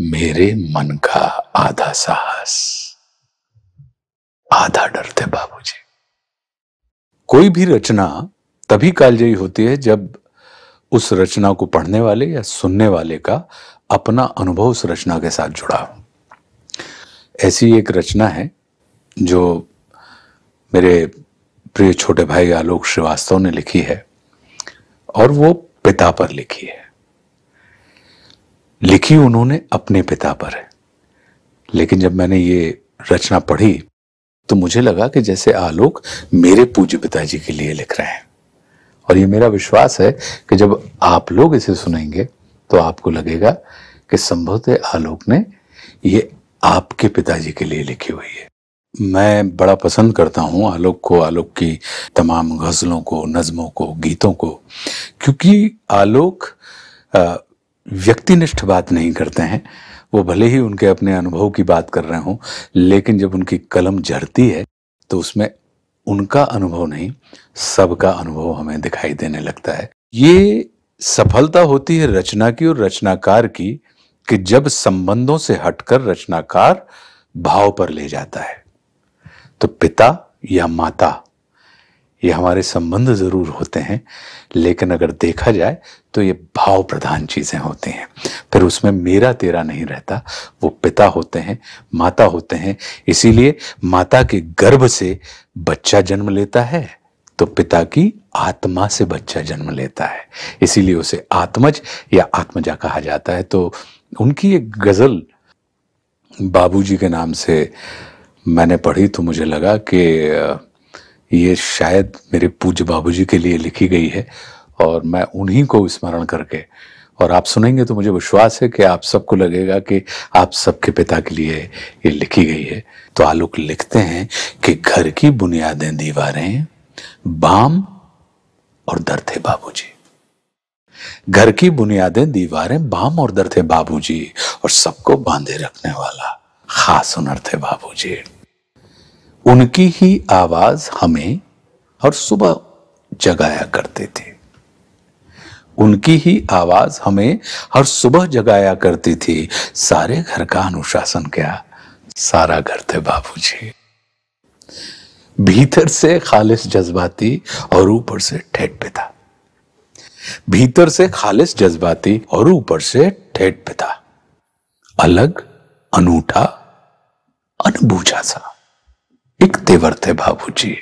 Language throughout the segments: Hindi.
मेरे मन का आधा साहस, आधा डर थे बाबूजी। कोई भी रचना तभी कालजयी होती है जब उस रचना को पढ़ने वाले या सुनने वाले का अपना अनुभव उस रचना के साथ जुड़ा हो। ऐसी एक रचना है जो मेरे प्रिय छोटे भाई आलोक श्रीवास्तव ने लिखी है और वो पिता पर लिखी है। लिखी उन्होंने अपने पिता पर है, लेकिन जब मैंने ये रचना पढ़ी तो मुझे लगा कि जैसे आलोक मेरे पूज्य पिताजी के लिए लिख रहे हैं। और ये मेरा विश्वास है कि जब आप लोग इसे सुनेंगे तो आपको लगेगा कि संभवतः आलोक ने ये आपके पिताजी के लिए लिखी हुई है। मैं बड़ा पसंद करता हूं आलोक को, आलोक की तमाम गजलों को, नज्मों को, गीतों को, क्योंकि आलोक व्यक्तिनिष्ठ बात नहीं करते हैं। वो भले ही उनके अपने अनुभव की बात कर रहे हों, लेकिन जब उनकी कलम झरती है तो उसमें उनका अनुभव नहीं, सबका अनुभव हमें दिखाई देने लगता है। ये सफलता होती है रचना की और रचनाकार की कि जब संबंधों से हटकर रचनाकार भाव पर ले जाता है। तो पिता या माता ये हमारे संबंध जरूर होते हैं, लेकिन अगर देखा जाए तो ये भाव प्रधान चीजें होती हैं। फिर उसमें मेरा तेरा नहीं रहता, वो पिता होते हैं, माता होते हैं। इसीलिए माता के गर्भ से बच्चा जन्म लेता है तो पिता की आत्मा से बच्चा जन्म लेता है, इसीलिए उसे आत्मज या आत्मजा कहा जाता है। तो उनकी एक गजल बाबूजी के नाम से मैंने पढ़ी तो मुझे लगा कि ये शायद मेरे पूज्य बाबूजी के लिए लिखी गई है और मैं उन्हीं को स्मरण करके, और आप सुनेंगे तो मुझे विश्वास है कि आप सबको लगेगा कि आप सबके पिता के लिए ये लिखी गई है। तो आलोक लिखते हैं कि घर की बुनियादें दीवारें बाम और दर थे बाबूजी। घर की बुनियादें दीवारें बाम और दर थे बाबूजी, और सबको बांधे रखने वाला खास हुनर थे बाबूजी। उनकी ही आवाज हमें हर सुबह जगाया करते थे। उनकी ही आवाज हमें हर सुबह जगाया करती थी। सारे घर का अनुशासन क्या, सारा घर थे बाबूजी। भीतर से खालिस जज्बाती और ऊपर से ठेठ पिता। भीतर से खालिस जज्बाती और ऊपर से ठेठ पिता। अलग, अनूठा, अनबूझा सा एक तेवर थे बाबूजी।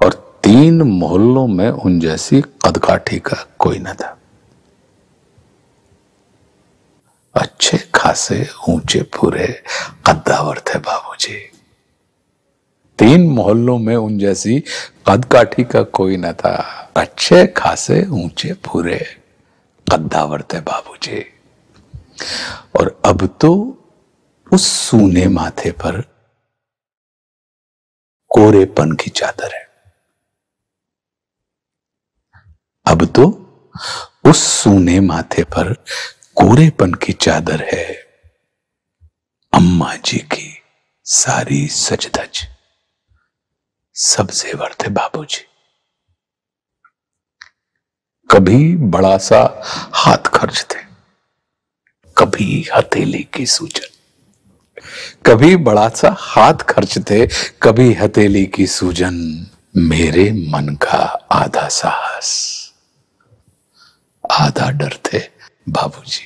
और 3 मोहल्लों में उन जैसी कदकाठी का कोई न था। अच्छे खासे ऊंचे पूरे कद्दावर थे बाबूजी। 3 मोहल्लों में उन जैसी कदकाठी का कोई न था। अच्छे खासे ऊंचे पूरे कद्दावर थे बाबूजी। और अब तो उस सूने माथे पर कोरेपन की चादर है। अब तो उस सूने माथे पर कोरेपन की चादर है। अम्मा जी की सारी सजधज सब जेवर थे बाबूजी। कभी बड़ा सा हाथ खर्च थे, कभी हथेली की सूजन। कभी बड़ा सा हाथ खर्च थे, कभी हथेली की सूजन। मेरे मन का आधा साहस, आधा डर थे बाबूजी।